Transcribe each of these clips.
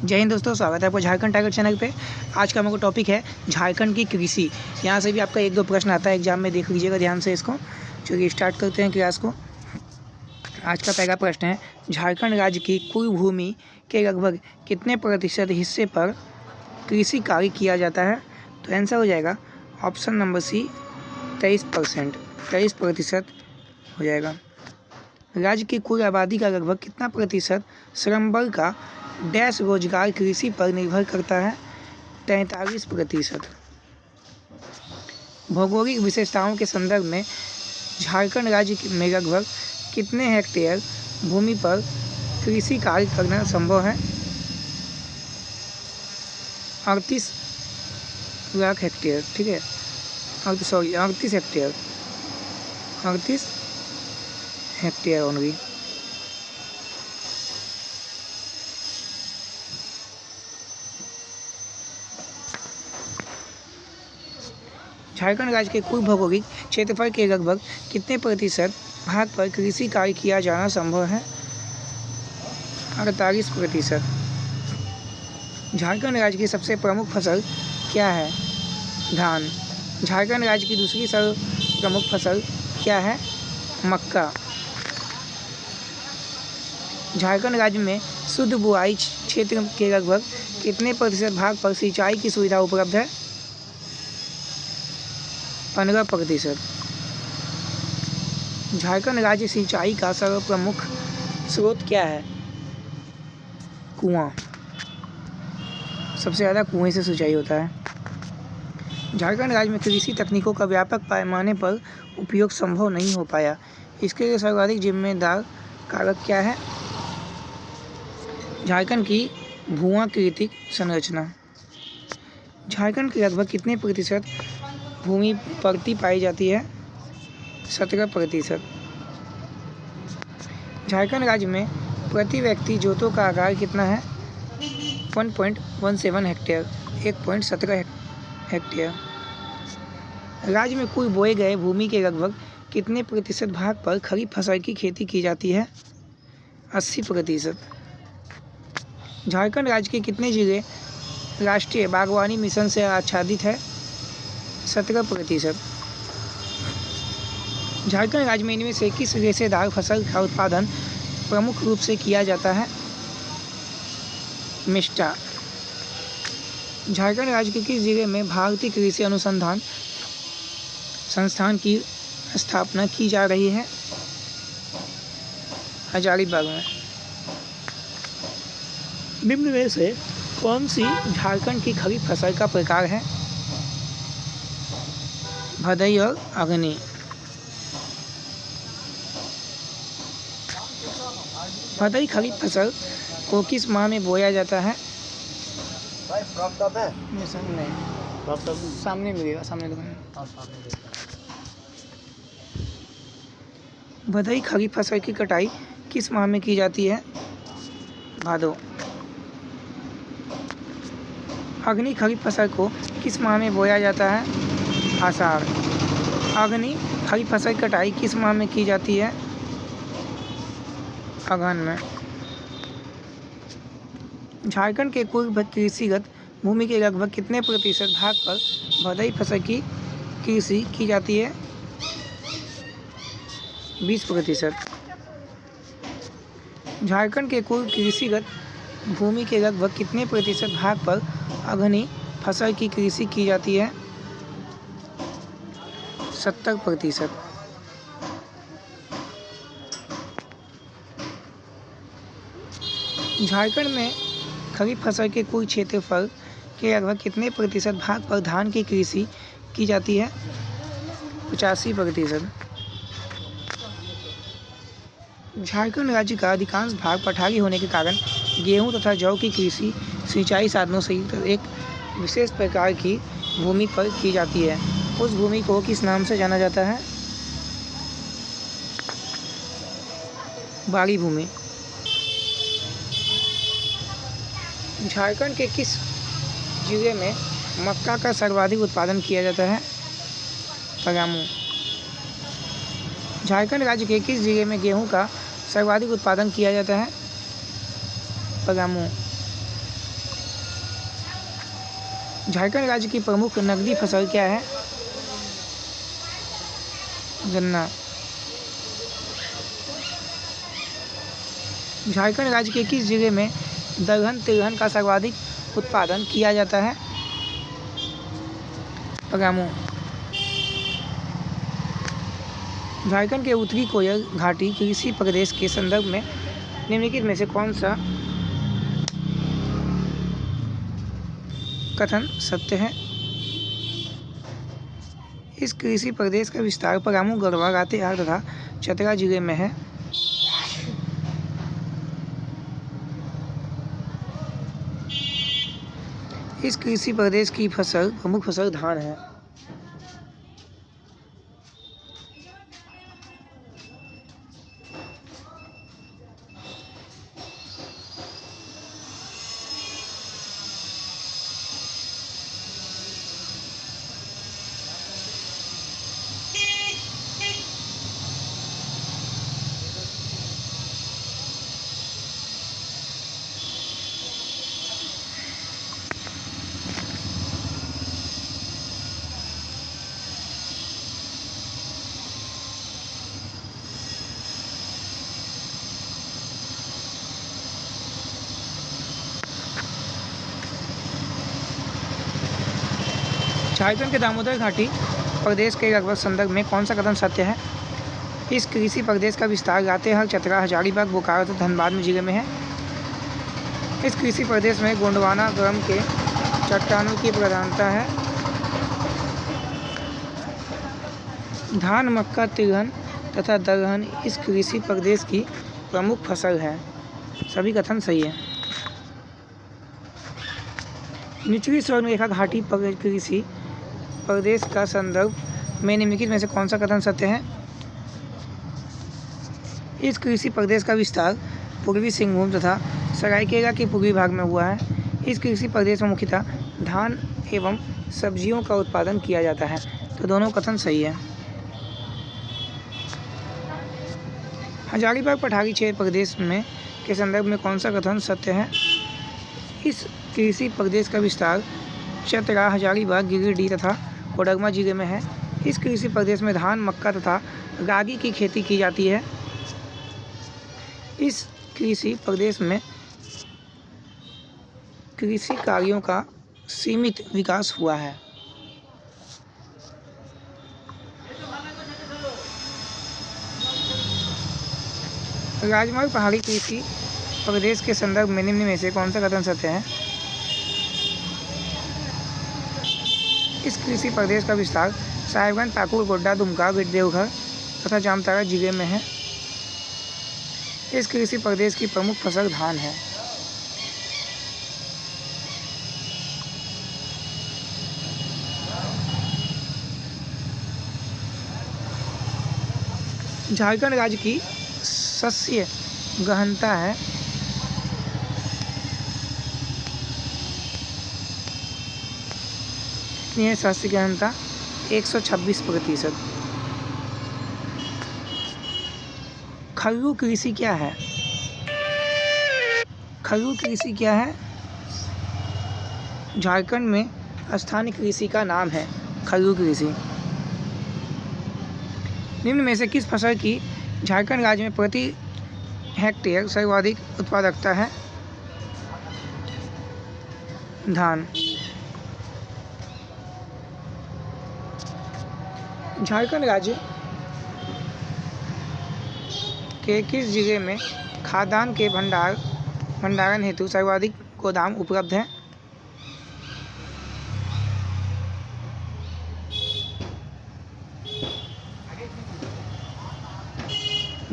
जय हिंद दोस्तों, स्वागत है आपको झारखंड टाइगर चैनल पे। आज का हमारा टॉपिक है झारखंड की कृषि। यहाँ से भी आपका एक दो प्रश्न आता है एग्जाम में, देख लीजिएगा ध्यान से इसको। चलिए स्टार्ट करते हैं क्लास को। आज का पहला प्रश्न है, झारखंड राज्य की कुल भूमि के लगभग कितने प्रतिशत हिस्से पर कृषि कार्य किया जाता है? तो आंसर हो जाएगा ऑप्शन नंबर सी 23%। 23% हो जाएगा। राज्य की कुल आबादी का लगभग कितना प्रतिशत श्रम बल का डैश रोजगार कृषि पर निर्भर करता है? 43%। भौगोलिक विशेषताओं के संदर्भ में झारखंड राज्य में लगभग कितने हेक्टेयर भूमि पर कृषि कार्य करना संभव है? 38 लाख हेक्टेयर। ठीक है, 38 हेक्टेयर। 38 hectare only. झारखंड राज्य के कुल भौगोलिक क्षेत्रफल के लगभग कितने प्रतिशत भाग पर कृषि कार्य किया जाना संभव है? 48%। झारखंड राज्य की सबसे प्रमुख फसल क्या है? धान। झारखंड राज्य की दूसरी सर्व प्रमुख फसल क्या है? मक्का। झारखंड राज्य में शुद्ध बुआई क्षेत्र के लगभग कितने प्रतिशत भाग पर सिंचाई की सुविधा उपलब्ध है? 15%। झारखंड राज्य सिंचाई का सर्वप्रमुख स्रोत क्या है? कुआं। सबसे ज़्यादा कुएं से सिंचाई होता है। झारखंड राज्य में कृषि तकनीकों का व्यापक पैमाने पर उपयोग संभव नहीं हो पाया, इसके लिए सर्वाधिक जिम्मेदार कारक क्या है? झारखंड की भूआकृतिक संरचना। झारखंड के लगभग कितने प्रतिशत भूमि परती पाई जाती है? 17%। झारखंड राज्य में प्रति व्यक्ति जोतों का आकार कितना है? 1.17 हेक्टेयर। 1.17 हेक्टेयर। राज्य में कुल बोए गए भूमि के लगभग कितने प्रतिशत भाग पर खरीफ फसल की खेती की जाती है? 80%। झारखंड राज्य के कितने जिले राष्ट्रीय बागवानी मिशन से आच्छादित है? 17%। झारखंड राज्य में इनमें से किस रेशेदार फसल का उत्पादन प्रमुख रूप से किया जाता है? मिष्टा। झारखंड राज्य के किस जिले में भारतीय कृषि अनुसंधान संस्थान की स्थापना की जा रही है? हजारीबाग में। निम्न में से कौन सी झारखंड की खरीफ फसल का प्रकार है? भदई और अग्नि। भदई खरीफ फसल को किस माह में बोया जाता है? सामने मिलेगा, सामने दुकान। भदई खरीफ फसल की कटाई किस माह में की जाती है? भादो। अग्नि खरीफ फसल को किस माह में बोया जाता है? आषाढ़। अग्नि खरीफ फसल की कटाई किस माह में की जाती है? अगहन में। झारखंड के कुल कृषिगत भूमि के लगभग कितने प्रतिशत भाग पर भदई फसल की कृषि की जाती है? 20%। झारखंड के कुल कृषिगत भूमि के लगभग कितने प्रतिशत भाग पर अग्नि फसल की कृषि की जाती है? 70%। झारखंड में खरीफ फसल के कुल क्षेत्रफल के लगभग कितने प्रतिशत भाग पर धान की कृषि की जाती है? 85%। झारखंड राज्य का अधिकांश भाग पठारी होने के कारण गेहूं तथा जौ की कृषि सिंचाई साधनों से एक विशेष प्रकार की भूमि पर की जाती है। उस भूमि को किस नाम से जाना जाता है? बाड़ी भूमि। झारखंड के किस जिले में मक्का का सर्वाधिक उत्पादन किया जाता है? पलामू। झारखंड राज्य के किस जिले में गेहूं का सर्वाधिक उत्पादन किया जाता है? पलामू। झारखंड राज्य की प्रमुख नकदी फसल क्या है? गन्ना। झारखंड राज्य के किस जिले में दलहन तिलहन का सर्वाधिक उत्पादन किया जाता है? पलामू। झारखंड के उत्तरी कोयल घाटी कृषि प्रदेश के संदर्भ में निम्नलिखित में से कौन सा कथन सत्य है? इस कृषि प्रदेश का विस्तार पलामू, गढ़वा, लातेहार तथा चतरा जिले में है। इस कृषि प्रदेश की प्रमुख फसल धान है। झारखंड के दामोदर घाटी प्रदेश के लगभग संदर्भ में कौन सा कथन सत्य है? इस कृषि प्रदेश का विस्तार लातेहार, चतरा, हजारीबाग, बोकारो तथा धनबाद में जिले में है। इस कृषि प्रदेश में गोंडवाना गर्म के चट्टानों की प्रधानता है। धान, मक्का, तिलहन तथा दलहन इस कृषि प्रदेश की प्रमुख फसल है। सभी कथन सही है। निचली स्वर्णरेखा घाटी कृषि प्रदेश का संदर्भ में निम्नलिखित में से कौन सा कथन सत्य है? इस कृषि प्रदेश का विस्तार पूर्वी सिंहभूम तथा सरायकेला के पूर्वी भाग में हुआ है। इस कृषि प्रदेश में मुख्यतः धान एवं सब्जियों का उत्पादन किया जाता है। तो दोनों कथन सही है। हजारीबाग पठारी क्षेत्र प्रदेश में के संदर्भ में कौन सा कथन सत्य है? इस कृषि प्रदेश का विस्तार चतरा, हजारीबाग, गिरिडीह तथा कोडरमा जिले में है। इस कृषि प्रदेश में धान, मक्का तथा रागी की खेती की जाती है। इस कृषि प्रदेश में कृषि कार्यों का सीमित विकास हुआ है। राजमार्ग पहाड़ी कृषि प्रदेश के संदर्भ में निम्न में से कौन सा कथन सत्य है? इस कृषि प्रदेश का विस्तार साहेबगंज, पाकुड़, गोड्डा, दुमका, देवघर तथा जामताड़ा जिले में है। इस कृषि प्रदेश की प्रमुख फसल धान है। झारखंड राज्य की शस्य गहनता है कितनी? शस्य गहनता 126%। खल्लू कृषि क्या है? खल्लू कृषि क्या है? झारखंड में स्थानीय कृषि का नाम है खल्लू कृषि। निम्न में से किस फसल की झारखंड राज्य में प्रति हेक्टेयर सर्वाधिक उत्पादकता है? धान। झारखंड राज्य के किस जिले में खाद्यान्न के भंडारण हेतु सर्वाधिक गोदाम उपलब्ध है?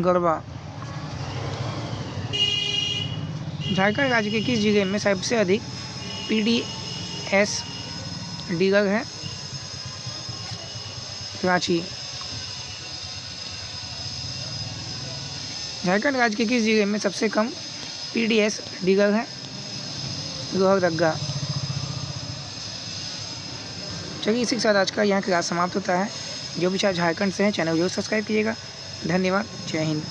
गढ़वा। झारखंड राज्य के किस जिले में सबसे अधिक पीडीएस डीलर है? रांची। झारखंड राज्य के किस जिले में सबसे कम पीडीएस डीलर है? लोहरदगा। चलिए इसी के साथ आज का यहाँ क्लास समाप्त होता है। जो भी छात्र झारखंड से हैं चैनल को जरूर सब्सक्राइब कीजिएगा। धन्यवाद। जय हिंद।